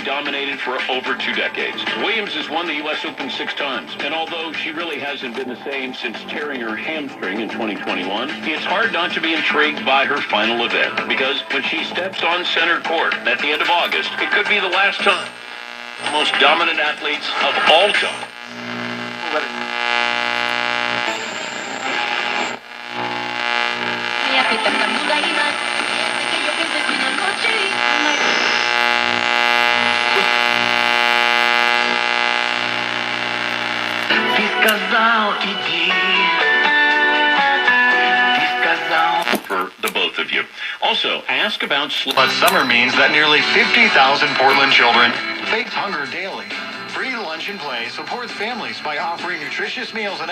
dominated for over 2 decades. Williams has won the U.S. Open 6 times, and although she really hasn't been the same since tearing her hamstring in 2021, it's hard not to be intrigued by her final event, because when she steps on center court at the end of August, it could be the last time. The most dominant athletes of all time. For the both of you. Also, ask about sleep. But summer means that nearly 50,000 Portland children face hunger daily. Free lunch and play supports families by offering nutritious meals and